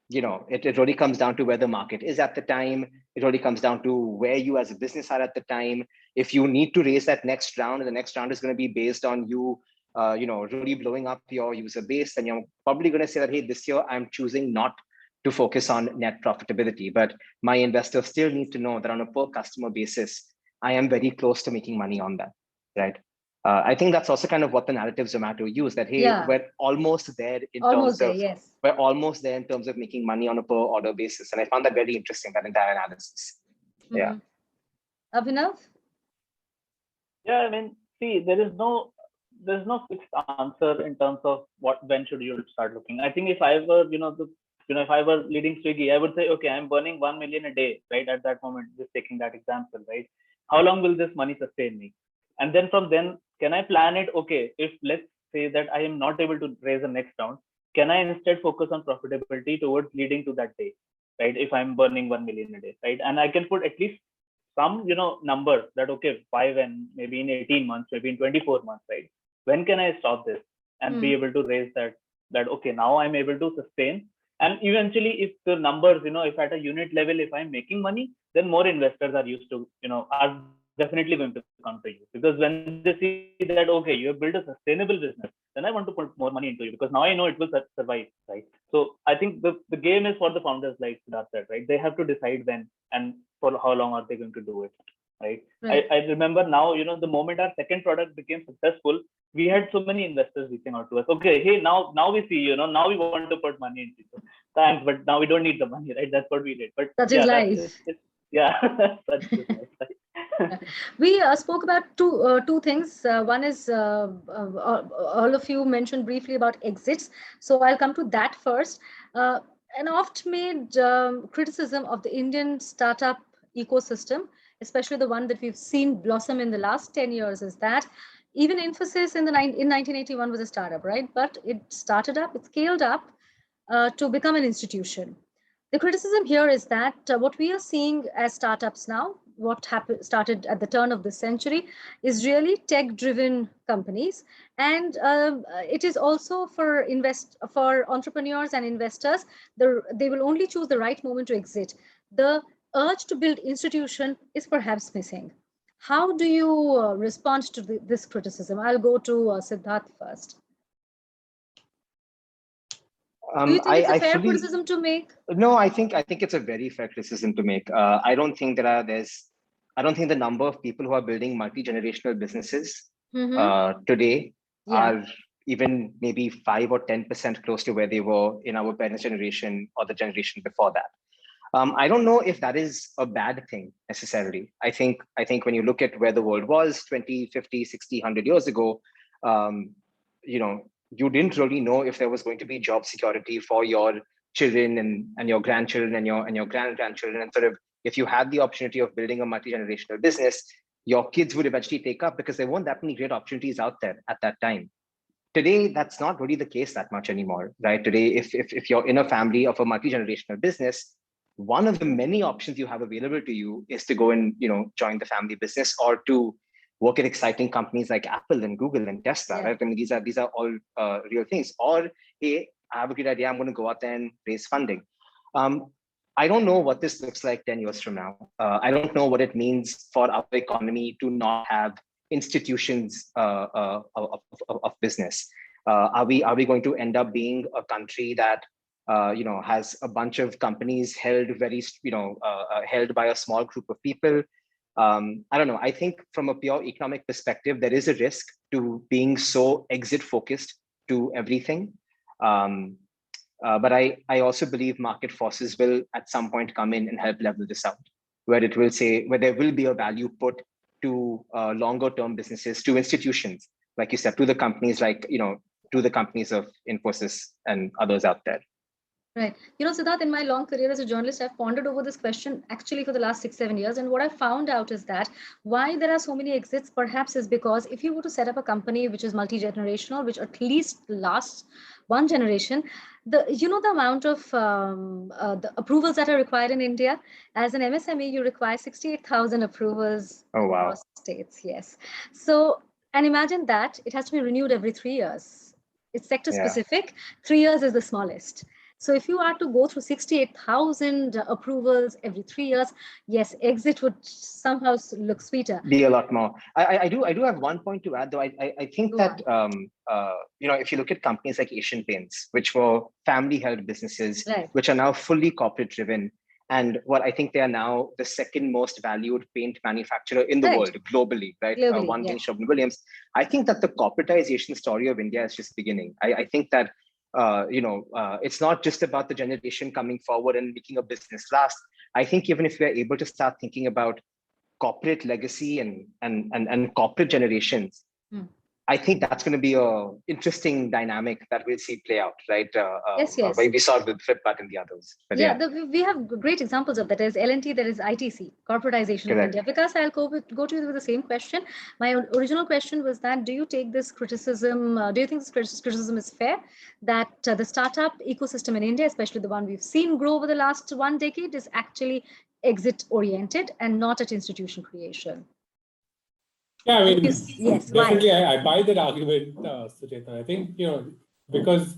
It really comes down to where the market is at the time. It really comes down to where you as a business are at the time. If you need to raise that next round, and the next round is going to be based on you, really blowing up your user base, then you're probably going to say that, hey, this year I'm choosing not to focus on net profitability. But my investors still need to know that on a per customer basis, I am very close to making money on that, right? I think that's also kind of what the narrative Zomato use, that, hey, we're almost there in terms of we're almost there in terms of making money on a per order basis. And I found that very interesting, that entire analysis. Yeah. Abhinav? Yeah, I mean, see, there's no fixed answer in terms of when should you start looking. I think if I were, if I were leading Swiggy, I would say, okay, I'm burning 1 million a day, right? At that moment, just taking that example, right? How long will this money sustain me? And then from then, can I plan it? Okay, if let's say that I am not able to raise the next round, can I instead focus on profitability towards leading to that day, right? If I'm burning 1 million a day, right? And I can put at least some, number that, okay, 5 and maybe in 18 months, maybe in 24 months, right? When can I stop this and be able to raise that, okay, now I'm able to sustain. And eventually, if the numbers, if at a unit level, if I'm making money, then more investors are used to, are definitely going to come to you, because when they see that, okay, you have built a sustainable business, then I want to put more money into you, because now I know it will survive, right? So I think the game is for the founders, like Siddharth said, right? They have to decide when and for how long are they going to do it, right? I remember now, the moment our second product became successful, we had so many investors reaching out to us. Okay, hey, now we see, now we want to put money into it. Thanks, but now we don't need the money, right? That's what we did. But such is life. Such is life. We spoke about two things. One is all of you mentioned briefly about exits. So I'll come to that first. An oft-made criticism of the Indian startup ecosystem, especially the one that we've seen blossom in the last 10 years, is that even Infosys in 1981 was a startup, right? But it started up, it scaled up to become an institution. The criticism here is that what we are seeing as startups now, what started at the turn of this century is really tech-driven companies, and it is also for entrepreneurs and investors. They will only choose the right moment to exit. The urge to build institution is perhaps missing. How do you respond to this criticism? I'll go to Siddharth first. Do you think it's a fair criticism to make? No, I think it's a very fair criticism to make. I don't think I don't think the number of people who are building multi-generational businesses today are even maybe 5 or 10% close to where they were in our parents' generation or the generation before that. I don't know if that is a bad thing necessarily. I think when you look at where the world was 20, 50, 60, 100 years ago, you didn't really know if there was going to be job security for your children and your grandchildren and your grand-grandchildren. And sort of, if you had the opportunity of building a multi-generational business, your kids would eventually take up, because there weren't that many great opportunities out there at that time. Today, that's not really the case that much anymore, right? Today, if you're in a family of a multi-generational business, one of the many options you have available to you is to go and join the family business, or to work at exciting companies like Apple and Google and Tesla, right? I mean, these are all real things. Or, hey, I have a great idea, I'm going to go out there and raise funding. I don't know what this looks like 10 years from now. I don't know what it means for our economy to not have institutions of business. Are we going to end up being a country that has a bunch of companies held held by a small group of people? I don't know. I think from a pure economic perspective, there is a risk to being so exit focused to everything. But I also believe market forces will at some point come in and help level this out, where there will be a value put to longer term businesses, to institutions, like you said, to the companies to the companies of Infosys and others out there. Right. Siddharth, in my long career as a journalist, I've pondered over this question actually for the last 6-7 years. And what I found out is that why there are so many exits perhaps is because if you were to set up a company which is multi-generational, which at least lasts one generation, the amount of the approvals that are required in India, as an MSME, you require 68,000 approvals across states. Yes. So, and imagine that it has to be renewed every 3 years. It's sector specific. 3 years is the smallest. So if you are to go through 68,000 approvals every 3 years, yes, exit would somehow look sweeter. Be a lot more. I do have one point to add, though. I think that if you look at companies like Asian Paints, which were family-held businesses, which are now fully corporate-driven, and what I think they are now the second most valued paint manufacturer in the world globally, right? One being Sherwin-Williams. I think that the corporatization story of India is just beginning. I think that it's not just about the generation coming forward and making a business last. I think even if we're able to start thinking about corporate legacy and corporate generations, I think that's going to be an interesting dynamic that we'll see play out, right? Yes. We saw it with Flipkart and the others. But we have great examples of that. There's L&T, there is ITC, corporatization of India. Vikas, I'll go to you with the same question. My original question was that, do you take this criticism, do you think this criticism is fair, that the startup ecosystem in India, especially the one we've seen grow over the last 1 decade, is actually exit-oriented and not at institution creation? Yeah, I mean, definitely, why? I buy that argument, Suchetana. I think, because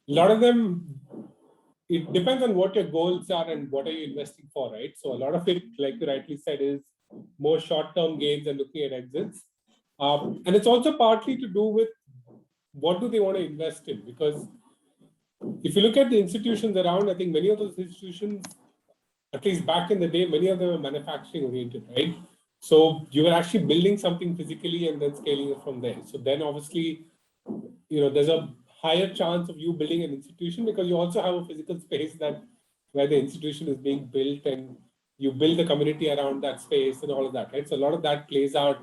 a lot of them, it depends on what your goals are and what are you investing for, right? So a lot of it, like you rightly said, is more short-term gains and looking at exits. And it's also partly to do with what do they want to invest in? Because if you look at the institutions around, I think many of those institutions, at least back in the day, many of them are manufacturing oriented, right? So you were actually building something physically and then scaling it from there. So then obviously, there's a higher chance of you building an institution because you also have a physical space where the institution is being built and you build the community around that space and all of that, right? So a lot of that plays out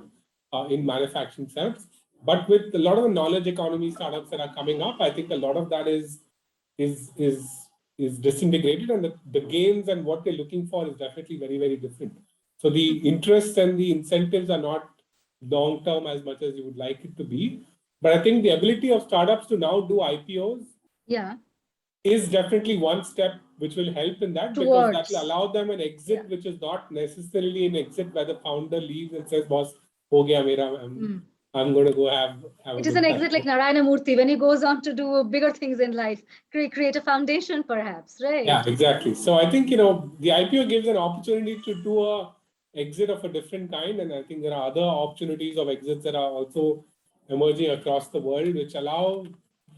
in manufacturing startups. But with a lot of the knowledge economy startups that are coming up, I think a lot of that is disintegrated, and the gains and what they're looking for is definitely very, very different. So the interests and the incentives are not long-term as much as you would like it to be. But I think the ability of startups to now do IPOs is definitely one step which will help in that, because that will allow them an exit, which is not necessarily an exit where the founder leaves and says, boss, ho gaya mera, I'm going to go have it is an exit like Narayana Murthy when he goes on to do bigger things in life, create a foundation perhaps, right? Yeah, exactly. So I think, the IPO gives an opportunity to do a exit of a different kind. And I think there are other opportunities of exits that are also emerging across the world, which allow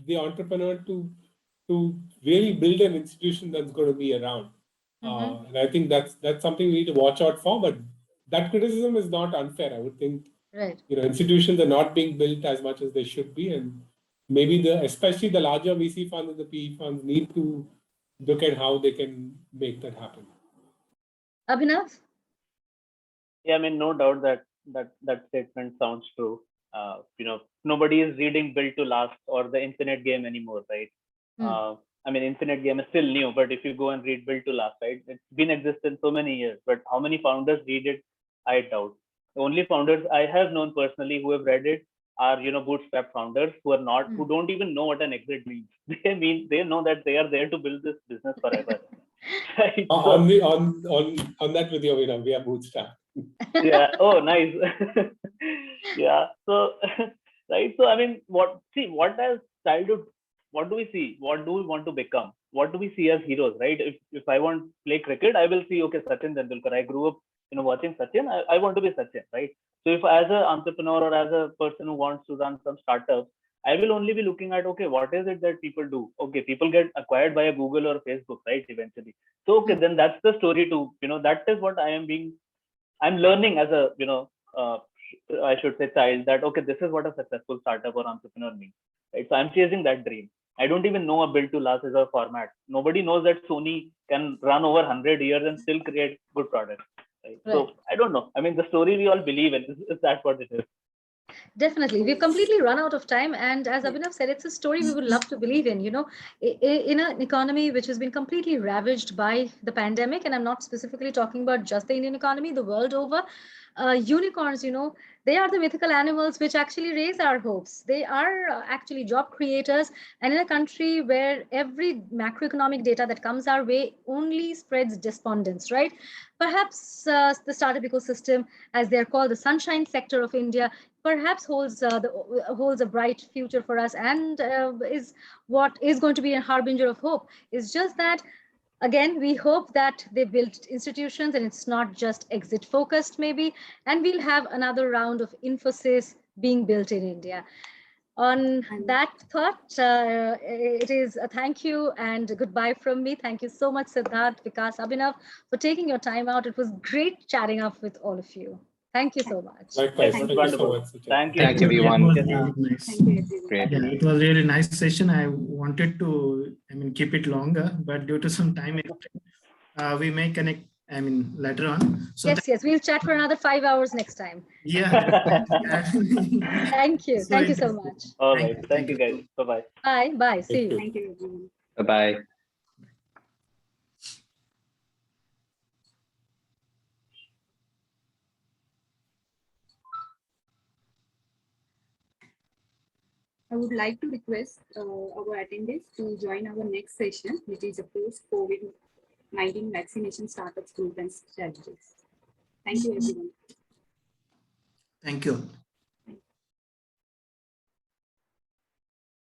the entrepreneur to really build an institution that's going to be around. And I think that's something we need to watch out for. But that criticism is not unfair. I would think, institutions are not being built as much as they should be. And maybe especially the larger VC funds and the PE funds need to look at how they can make that happen. Abhinav? Yeah, I mean, no doubt that statement sounds true. Nobody is reading Built to Last or the Infinite Game anymore, right? I mean, Infinite Game is still new, but if you go and read Built to Last, right, it's been existent so many years, but how many founders read it? I doubt. The only founders I have known personally who have read it are, bootstrap founders who don't even know what an exit means. They know that they are there to build this business forever. Right? On that with you, we are bootstrap. Yeah. Oh, nice. Yeah. So, right. So, I mean, what as childhood, what do we see? What do we want to become? What do we see as heroes, right? If I want to play cricket, I will see, okay, Sachin Tendulkar. I grew up, watching Sachin. I want to be Sachin, right? So if as an entrepreneur or as a person who wants to run some startups, I will only be looking at, okay, what is it that people do? Okay, people get acquired by a Google or Facebook, right? Eventually. So, okay, then that's the story too. That is what I'm learning as a, I should say child, that, okay, this is what a successful startup or entrepreneur means, right? So I'm chasing that dream. I don't even know a Built to Last is a format. Nobody knows that Sony can run over 100 years and still create good products. Right? So I don't know. I mean, the story we all believe in, is that what it is? Definitely. We've completely run out of time. And as Abhinav said, it's a story we would love to believe in, in an economy which has been completely ravaged by the pandemic. And I'm not specifically talking about just the Indian economy, the world over. Unicorns, they are the mythical animals which actually raise our hopes. They are actually job creators. And in a country where every macroeconomic data that comes our way only spreads despondence, right? Perhaps the startup ecosystem, as they're called, the sunshine sector of India, perhaps holds a bright future for us, and is what is going to be a harbinger of hope. It's just that, again, we hope that they build institutions and it's not just exit focused, maybe, and we'll have another round of Infosys being built in India. On that thought, it is a thank you and a goodbye from me. Thank you so much, Siddharth, Vikas, Abhinav, for taking your time out. It was great chatting up with all of you. Thank you so much. Likewise. Thank you so much. Thank you. Thank you, everyone. Thank you, everyone. Great. Yeah, it was really nice session. I wanted to, keep it longer, but due to some time, we may connect, later on. So yes, we'll chat for another 5 hours next time. Yeah. Thank you. Thank you so much. All right. Thank you, guys. Bye-bye. Bye. Bye. See you. Thank you, everyone. Bye-bye. I would like to request our attendees to join our next session, which is a post-COVID-19 vaccination startups group and strategies. Thank you, everyone. Thank you.